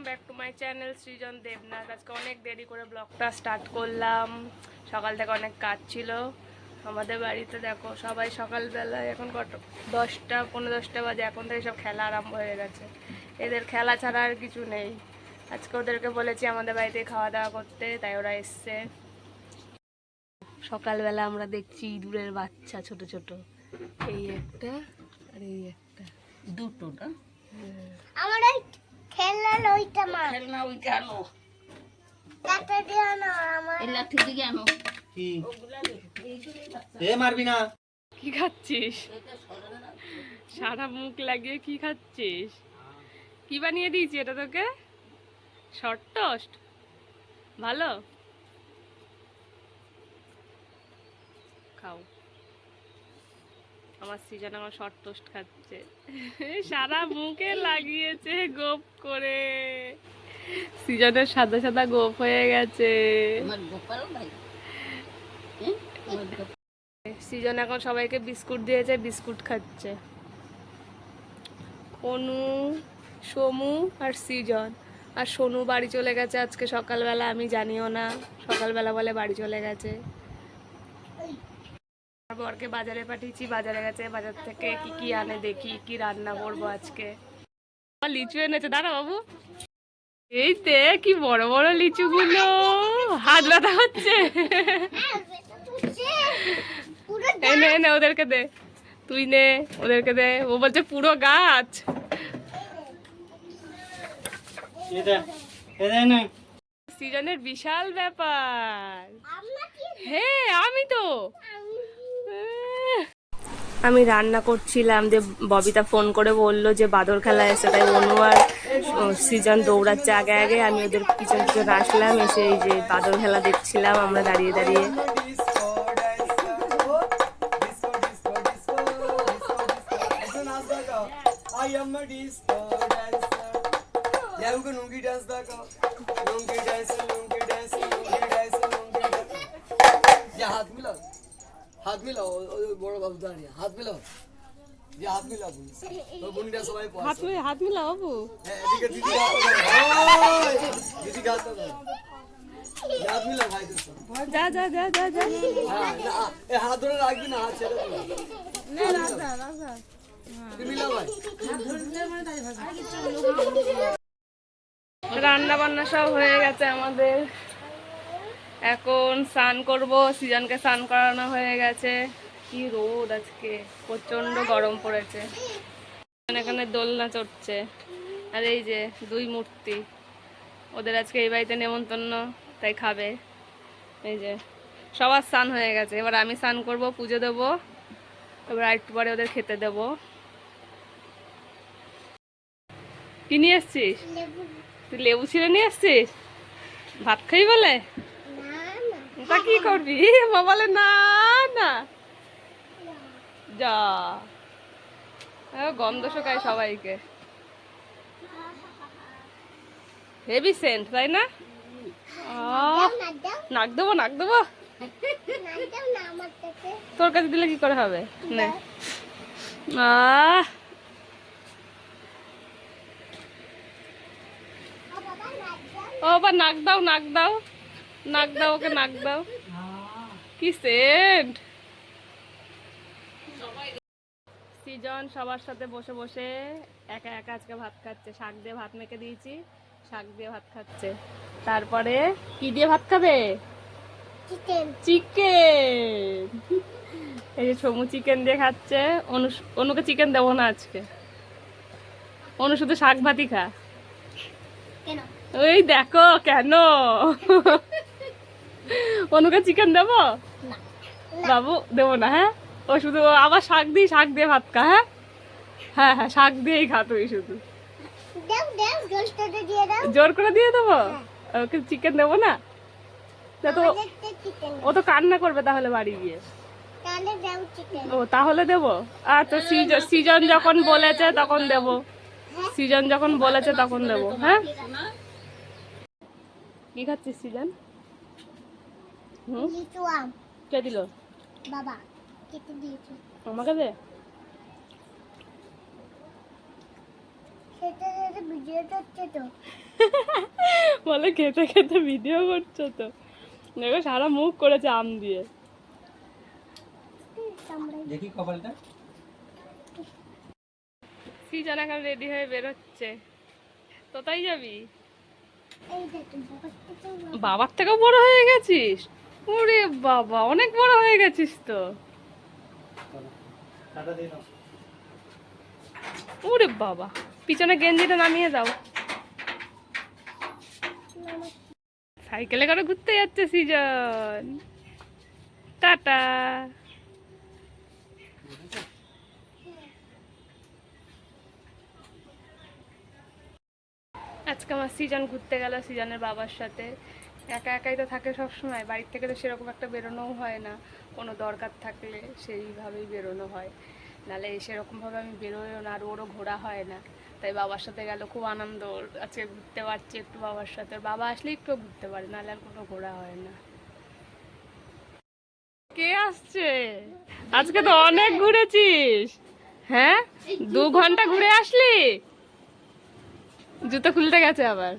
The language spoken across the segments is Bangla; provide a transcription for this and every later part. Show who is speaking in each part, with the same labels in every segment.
Speaker 1: ব্যাক টু মাই চ্যানেল সৃজন দেবনাথ। আজকে অনেক দেরি করে ব্লগটা স্টার্ট করলাম। সকাল থেকে অনেক কাজ ছিল আমাদের বাড়িতে। দেখো সবাই সকালবেলায় এখন কত 10টা 10:15 বাজে, এখন থেকে সব খেলা আরম্ভ হয়ে গেছে। এদের খেলা ছাড়া আর কিছু নেই। আজকে ওদেরকে বলেছি আমাদের বাড়িতে খাওয়া দাওয়া করতে, তাই ওরা এসছে। সকালবেলা আমরা দেখছি ইঁদুরের বাচ্চা ছোট ছোট, এই একটা আর এই একটা,
Speaker 2: দুটো না
Speaker 3: আমার ওই খেলনা ওইটা মা
Speaker 2: খেলনা ওইটা আনো,
Speaker 3: কাটা দিয়ে আনো আমার
Speaker 2: এই লাঠি দিকে আনো।
Speaker 4: কি এ মারবি না?
Speaker 1: কি খাচ্ছিস? সারা মুখ লাগিয়ে কি খাচ্ছিস? কি বানিয়ে দিয়েছি এটা তোকে? শর্ট টোস্ট ভালো, খাও। আমার সৃজন আমার শর্ট টোস্ট খাচ্ছে। সারা মুখে লাগিয়েছে গোপ করে। সৃজনের সাদা সাদা গোপ হয়ে গেছে।
Speaker 2: আমার গোপাল ভাই
Speaker 1: সৃজন এখন সবাইকে বিস্কুট দিয়েছে, বিস্কুট খাচ্ছে। অনু, সমু আর সৃজন। আর সোনু বাড়ি চলে গেছে আজকে সকালবেলা, আমি জানিও না, সকালবেলা বলে বাড়ি চলে গেছে। বরকে বাজারে পাঠিয়েছি, বাজারে গেছে, বাজার থেকে কি কি আনে দেখি, কি রান্না করবো আজকে। লিচু এনেছে, দাঁড়া বাবু। এই তে কি বড় বড় লিচুগুলো, হাত ব্যথা হচ্ছে। এনে এনে ওদেরকে দে, তুই নে, ওদেরকে দে। ও বলছে পুরো গাছ। সৃজনের বিশাল ব্যাপার। হ্যাঁ আমি তো আমি রান্না করছিলাম, যে ববিতা ফোন করে বললো যে বাদর খেলা এসে, তাই অনু আর সৃজন দৌড়াচ্ছে আগে আগে। আমি ওদের পিছন পিছন আসলাম, এসে এই যে বাদর খেলা দেখছিলাম আমরা দাঁড়িয়ে দাঁড়িয়ে।
Speaker 4: হাত মিলাও, বড় বাবু দাঁড়িয়ে হাত মিলাও, যে হাত মিলাও, বোনটা সবাই
Speaker 1: হাত মিলা বাবু।
Speaker 4: এদিকে দিদি দিদি গাছ হাত মিলাও ভাই।
Speaker 1: যা যা যা যা যা।
Speaker 4: হাত ধরে রাখবি না, হাত ছেড়ে মিলাও ভাই।
Speaker 1: রান্না বান্না সব হয়ে গেছে আমাদের। এখন স্নান করব, সৃজনকে স্নান করানো হয়ে গেছে। কি রোদ আজকে, প্রচন্ড গরম পড়েছে। এখানে দোলনা চড়ছে, আর এই যে দুই মূর্তি, ওদের আজকে এই বাড়িতে নেমন্তন্ন, তাই খাবে। এই যে সবার স্নান হয়ে গেছে, এবার আমি স্নান করব, পুজো দেবো, এবার একটু পরে ওদের খেতে দেবো। কি নিয়ে এসছিস? তুই লেবু ছিঁড়ে নিয়ে এসছিস? ভাত খাই বলে? তা কি করবি? মা বলে না না, যা গন্ধ শোকায় সবাইকে। হেভি সেন্ট, তাই না? নাক দেবো, নাক দেবো। তোর কাছে দিলে কি করে হবে? নে। ও বা নাক দাও, নাক দাও, নাক দাও, ওকে নাক দাও। কি সেন্ট। সৃজন সবার সাথে বসে বসে একা একা আজকে ভাত খাচ্ছে। শাক দিয়ে ভাত মেখে দিয়েছি, শাক দিয়ে ভাত খাচ্ছে। তারপরে কি দিয়ে ভাত খাবে? চিকেন। এই যে সমু চিকেন দিয়ে খাচ্ছে। অনুকে চিকেন দেবো না আজকে, অনু শুধু শাক ভাতই খা। ওই দেখো কেন, অনুকে চিকেন দেবো? বাবু দেবো না। হ্যাঁ, ও শুধু আবার শাক দিয়ে ভাত খা। হ্যাঁ হ্যাঁ হ্যাঁ, শাক দিয়েই খা তুই শুধু। জোর করে দিয়ে দেবো, ওকে চিকেন দেবো না। ও তো কান্না করবে তাহলে বাড়ি গিয়ে। ও তাহলে দেবো। আচ্ছা, সৃজন যখন বলেছে তখন দেবো, সৃজন যখন বলেছে তখন দেবো। হ্যাঁ, কি খাচ্ছিস সৃজন? কে দিল?
Speaker 3: বাবা কেটে দিয়েছে।
Speaker 1: আমাকে দে।
Speaker 3: সেটা সেটা ভিডিও করছে তো।
Speaker 1: বলে খেতে খেতে ভিডিও করছো তো। দেখো সারা মুখ করেছে আম দিয়ে।
Speaker 3: কামড়াই।
Speaker 4: দেখি কপালটা।
Speaker 1: সিজন এখন রেডি হয়ে বেরোচ্ছে। কোথায় যাবি?
Speaker 3: এই দেখো বাবা তো
Speaker 1: বাবার থেকেও বড় হয়ে গেছিস? ওরে বাবা, অনেক বড় হয়ে গেছিস তো।
Speaker 4: টাটা দিয়ে দাও।
Speaker 1: ওরে বাবা, পিছনে গেঞ্জিটা নামিয়ে দাও। সাইকেলে করে ঘুরতে যাচ্ছে সিজন। টাটা। আজকে আমার সিজন ঘুরতে গেল সিজনের বাবার সাথে। একা একাই তো থাকে সব সময়, বাড়ির থেকে তো সেরকম একটা বেরোনোও হয় না। কোনো দরকার থাকলে সেইভাবেই বেরোনো হয়, নাহলে সেরকমভাবে আমি বেরোয়ও না, আর ওরও ঘোরা হয় না। তাই বাবার সাথে গেল, খুব আনন্দ ওর। আজকে ঘুরতে পারছি একটু বাবার সাথে, বাবা আসলে একটু ঘুরতে পারে, নাহলে আর কোনো ঘোরা হয় না। কে আসছে? আজকে তো অনেক ঘুরেছিস। হ্যাঁ, 2 ঘন্টা ঘুরে আসলি। জুতো খুলতে গেছে আবার।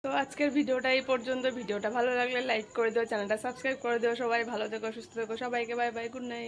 Speaker 1: তো আজকের ভিডিওটা এই পর্যন্ত। ভিডিওটা ভালো লাগলে লাইক করে দিও, চ্যানেলটা সাবস্ক্রাইব করে দিও। সবাই ভালো থেকো, সুস্থ থেকো, সবাইকে বাই বাই, গুড নাইট।